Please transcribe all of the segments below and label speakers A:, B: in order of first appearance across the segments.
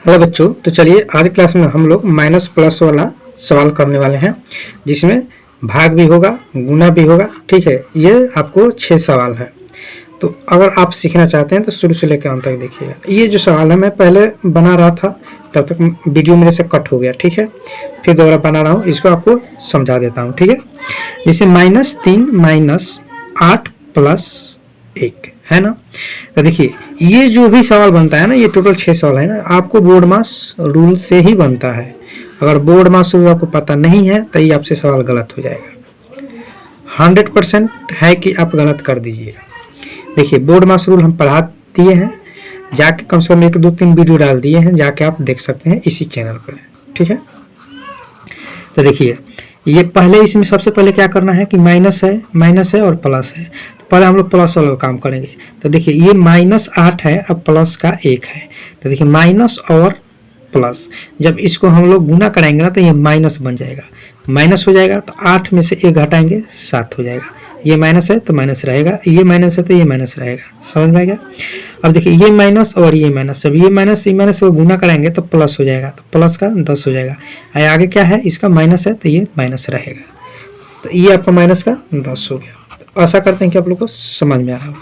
A: Hello बच्चों, तो चलिए आज क्लास में हम लोग माइनस प्लस वाला सवाल करने वाले हैं जिसमें भाग भी होगा, गुना भी होगा। ठीक है, ये आपको 6 सवाल है। तो अगर आप सीखना चाहते हैं तो शुरू से लेकर अंत तक देखिएगा। ये जो सवाल है मैं पहले बना रहा था, तब तक वीडियो मेरे से कट हो गया। ठीक है, फिर दोबारा बना रहा हूँ, इसको आपको समझा देता हूँ। ठीक है, जैसे -3 -8 + 1 है ना। तो देखिए ये जो भी सवाल बनता है ना, ये टोटल 6 सवाल है ना, आपको बोर्ड मास रूल से ही बनता है। अगर बोर्ड मास रूल आपको पता नहीं है तो ये आपसे सवाल गलत हो जाएगा। 100% है कि आप गलत कर दीजिएगा। देखिए बोर्ड मास रूल हम पढ़ा दिए हैं, जाके कम से कम 1 2 3 वीडियो डाल दिए हैं, जाके आप देख सकते हैं इसी चैनल पर। ठीक है, तो देखिए ये पहले इसमें सबसे पहले क्या करना है कि माइनस है और प्लस है। तो पहले हम लोग प्लस वाला काम करेंगे। तो देखिए ये -8 है, अब प्लस का 1 है। तो देखिए माइनस और प्लस, जब इसको हम लोग गुना कराएंगे ना तो ये माइनस बन जाएगा, माइनस हो जाएगा। तो 8 में से 1 घटाएंगे 7 हो जाएगा। ये माइनस है तो माइनस रहेगा, ये माइनस है तो ये माइनस रहेगा। समझ में आ गया। अब देखिए ये माइनस और ये माइनस, जब ये माइनस को गुना कराएंगे तो प्लस हो जाएगा, तो प्लस का 10 हो जाएगा। आगे क्या है, इसका माइनस है तो ये माइनस रहेगा। तो ये आपका माइनस का 10 हो गया। तो आशा करते हैं कि आप लोग को समझ में आ रहा होगा।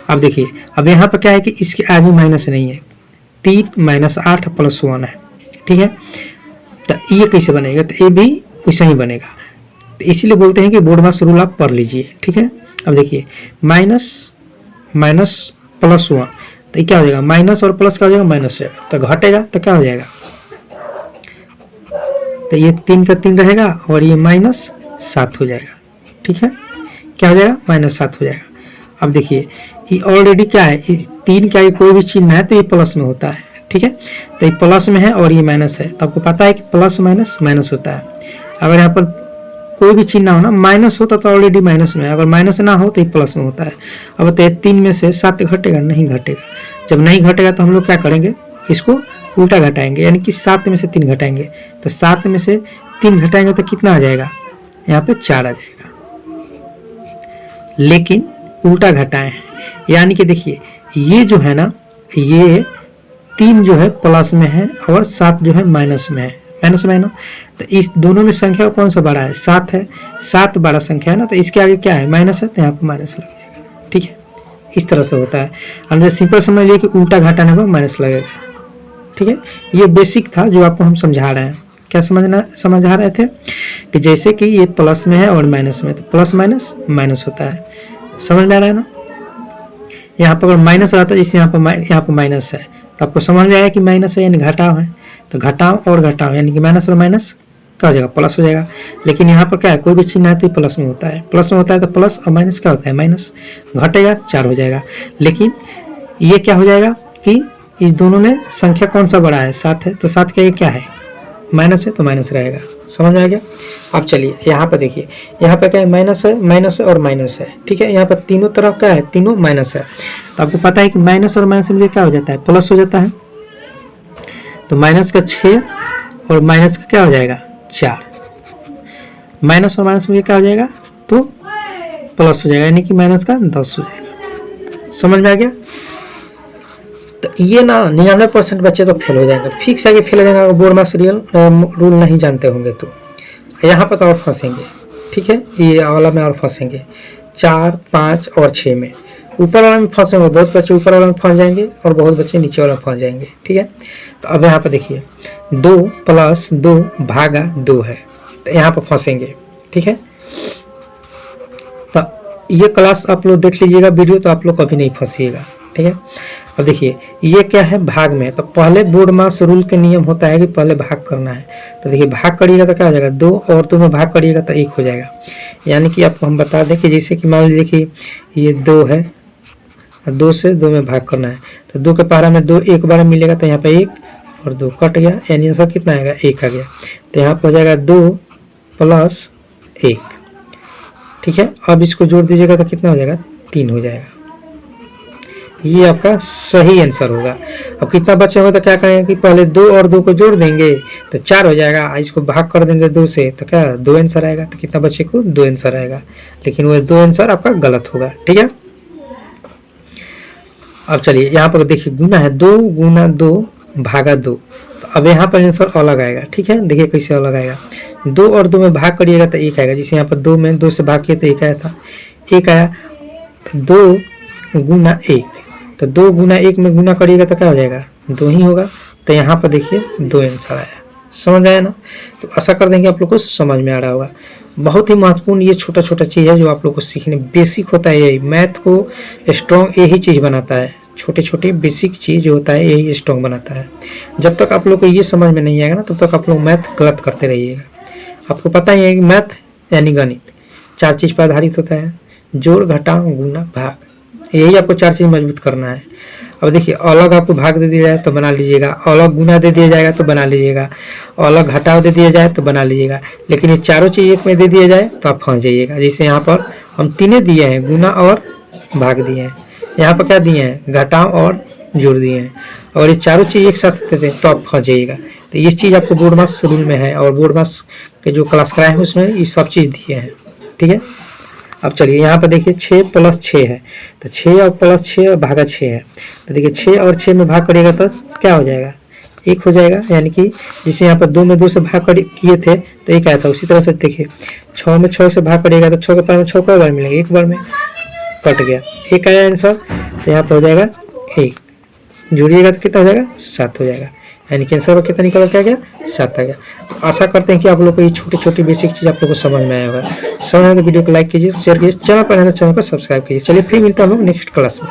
A: अब देखिए अब यहाँ पर क्या है कि इसके आगे माइनस नहीं है, 3 -8 + 1 है। ठीक है, तो ये कैसे बनेगा, तो ये भी वैसा ही बनेगा। तो इसीलिए बोलते हैं कि बोर्ड मास रूल आप पढ़ लीजिए। ठीक है, अब देखिए माइनस + 1, तो ये क्या हो जाएगा, माइनस और प्लस का हो जाएगा माइनस हो जाएगा, तो घटेगा तो क्या हो जाएगा, तो ये 3 का 3 रहेगा और ये -7 हो जाएगा। ठीक है, क्या हो जाएगा, -7 हो जाएगा। अब देखिए ये ऑलरेडी क्या है, 3 का कोई भी चिन्ह है तो ये प्लस में होता है। ठीक है, तो ये प्लस में है और ये माइनस है, तो आपको पता है कि प्लस माइनस माइनस होता है। अगर यहाँ पर कोई भी चिन्ह ना हो ना, माइनस होता तो ऑलरेडी माइनस में है, अगर माइनस ना हो तो ये प्लस में होता है। अब तो 3 में से 7 घटेगा, नहीं घटेगा। जब नहीं घटेगा तो हम लोग क्या करेंगे, इसको उल्टा घटाएंगे, यानी कि 7 में से 3 घटाएंगे। तो 7 में से 3 घटाएंगे तो कितना आ जाएगा, यहाँ पे 4 आ जाएगा, लेकिन उल्टा घटाए हैं। यानी कि देखिए ये जो है ना, ये 3 जो है प्लस में है और 7 जो है माइनस में है, माइनस में है ना। तो इस दोनों में संख्या कौन सा बड़ा है, 7 है। 7 बड़ा संख्या है ना, तो इसके आगे क्या है, माइनस है, तो यहाँ पर माइनस लग जाएगा। ठीक है, इस तरह से होता है। हम सिंपल समझ लीजिए कि उल्टा घटाने पर माइनस लगेगा। ठीक है, ये बेसिक था जो आपको हम समझा रहे हैं। क्या समझा रहे थे कि जैसे कि ये प्लस में है और माइनस में, तो प्लस माइनस माइनस होता है। समझ में आ रहा है ना। यहाँ पर अगर माइनस रहता है, जैसे यहाँ पर माइनस है, तो आपको समझ में आया कि माइनस है यानी घटाव है। तो घटाव और घटाव यानी कि माइनस और माइनस क्या हो जाएगा, प्लस हो जाएगा। लेकिन यहाँ पर क्या है, कोई भी चिन्ह है तो प्लस में होता है, प्लस में होता है तो प्लस और माइनस क्या होता है, माइनस। घटेगा 4 हो जाएगा। लेकिन ये क्या हो जाएगा कि इस दोनों में संख्या कौन सा बड़ा है, 7 है, तो 7 का ये क्या है, माइनस है, तो माइनस रहेगा। समझ में आ गया। अब चलिए यहाँ पर देखिए, यहाँ पे क्या है, माइनस है और माइनस है। ठीक है, यहाँ पर तीनों तरफ क्या है, तीनों माइनस है। तो आपको पता है कि माइनस और माइनस में क्या हो जाता है, प्लस हो जाता है। तो माइनस का 6 और माइनस का क्या हो जाएगा, 4। माइनस और माइनस में क्या हो जाएगा, तो प्लस हो जाएगा, यानी कि माइनस का 10 हो जाएगा। समझ में आ गया। तो ये ना 99% बच्चे तो फेल हो जाएंगे, फिक्स है कि फेल हो जाएंगे अगर बोर्ड मास रूल नहीं जानते होंगे। तो यहाँ पर तो और फंसेंगे। ठीक है, ये वाला में और फंसेंगे, 4, 5 और 6 में। ऊपर वाला में फंसेंगे, बहुत बच्चे ऊपर वाला में फंस जाएंगे और बहुत बच्चे नीचे वाला में फंस जाएंगे। ठीक है, तो अब यहाँ पर देखिए 2 + 2 भागा 2 है, तो यहाँ पर फंसेंगे। ठीक है, तो ये क्लास आप लोग देख लीजिएगा वीडियो, तो आप लोग कभी नहीं फंसिएगा। ठीक है, अब देखिए ये क्या है, भाग में। तो पहले बोर्ड मास रूल के नियम होता है कि पहले भाग करना है। तो देखिए भाग करिएगा तो क्या हो जाएगा, 2 और 2 में भाग करिएगा तो 1 हो जाएगा। यानी कि आपको हम बता दें कि जैसे कि मान लीजिए कि ये 2 है, 2 से 2 में भाग करना है, तो 2 के पहरा में 2 एक बार मिलेगा, तो यहाँ पे 1 और 2 कट गया, यानी आंसर कितना आएगा, 1 आ गया। तो यहाँ पर हो जाएगा 2 + 1। ठीक है, अब इसको जोड़ दीजिएगा तो कितना हो जाएगा, 3 हो जाएगा। ये आपका सही आंसर होगा। अब कितना बचे होगा तो क्या करेंगे कि पहले 2 और 2 को जोड़ देंगे तो 4 हो जाएगा, इसको भाग कर देंगे 2 से तो क्या 2 आंसर आएगा। तो कितना बचे को, 2 आंसर आएगा, लेकिन वो 2 आंसर आपका गलत होगा। ठीक है, अब चलिए यहाँ पर देखिए गुना है, 2 × 2 भागा 2। तो अब यहाँ पर आंसर अलग आएगा। ठीक है, देखिए कैसे अलग आएगा। 2 और 2 में भाग करिएगा तो 1 आएगा। जैसे यहाँ पर 2 में 2 से भाग किया तो 1 आया था, 1 आया। तो 2 गुना 1, तो 2 गुना 1 में गुना करिएगा तो क्या हो जाएगा, 2 ही होगा। तो यहाँ पर देखिए 2 आंसर आया। समझ आया ना। तो आशा कर देंगे आप लोग को समझ में आ रहा होगा। बहुत ही महत्वपूर्ण ये छोटा छोटा चीज़ है जो आप लोग को सीखने, बेसिक होता है यही। मैथ को स्ट्रॉन्ग यही चीज़ बनाता है, छोटे छोटे बेसिक चीज़ जो होता है यही स्ट्रॉन्ग बनाता है। जब तक आप लोग को ये समझ में नहीं आएगा ना, तब तक आप लोग मैथ गलत करते रहिएगा। आपको पता ही है कि मैथ यानी गणित 4 चीज़ पर आधारित होता है, जोड़, घटाव, गुना, भाग। यही आपको 4 चीज़ मजबूत करना है। अब देखिए अलग आपको भाग दे दिया जाए तो बना लीजिएगा, अलग गुना दे दिया जाएगा तो बना लीजिएगा, अलग घटाव दे दिया जाए तो बना लीजिएगा। लेकिन ये चारों चीज़ एक में दे दिया जाए तो आप फंस जाइएगा। जैसे यहाँ पर हम तीनों दिए हैं, गुना और भाग दिए हैं, यहाँ पर क्या दिए हैं, घटाव और जोड़ दिए हैं, और ये चारों चीज़ एक साथ देते हैं तो आप फंस जाइएगा। तो ये चीज़ आपको बोर्ड मास रूल में है, और बोर्ड मास के जो क्लास कराए हैं उसमें ये सब चीज़ दिए हैं। ठीक है, अब चलिए यहाँ पर देखिए 6 + 6 है, तो 6 और प्लस 6 और भागा 6 है। तो देखिए 6 और 6 में भाग करिएगा तो क्या हो जाएगा, 1 हो जाएगा। यानी कि जिसे यहाँ पर 2 में 2 से भाग किए थे तो 1 आया था। उसी तरह से देखिए 6 में 6 से भाग करिएगा तो 6 के पार में 6 बार मिलेगा, 1 बार में कट गया, 1 आया आंसर। तो यहाँ पर हो जाएगा 1, जोड़िएगा तो कितना हो जाएगा, 7 हो जाएगा। यानी कि आंसर कितना निकल के आ गया, 7 आ गया। तो आशा करते हैं कि आप लोग को ये छोटी छोटी बेसिक चीज़ आप लोग को समझ में आया होगा। समझ में तो वीडियो को लाइक कीजिए, शेयर कीजिए, चैनल पर रहना चैनल को सब्सक्राइब कीजिए। चलिए फिर मिलता हूँ नेक्स्ट क्लास में।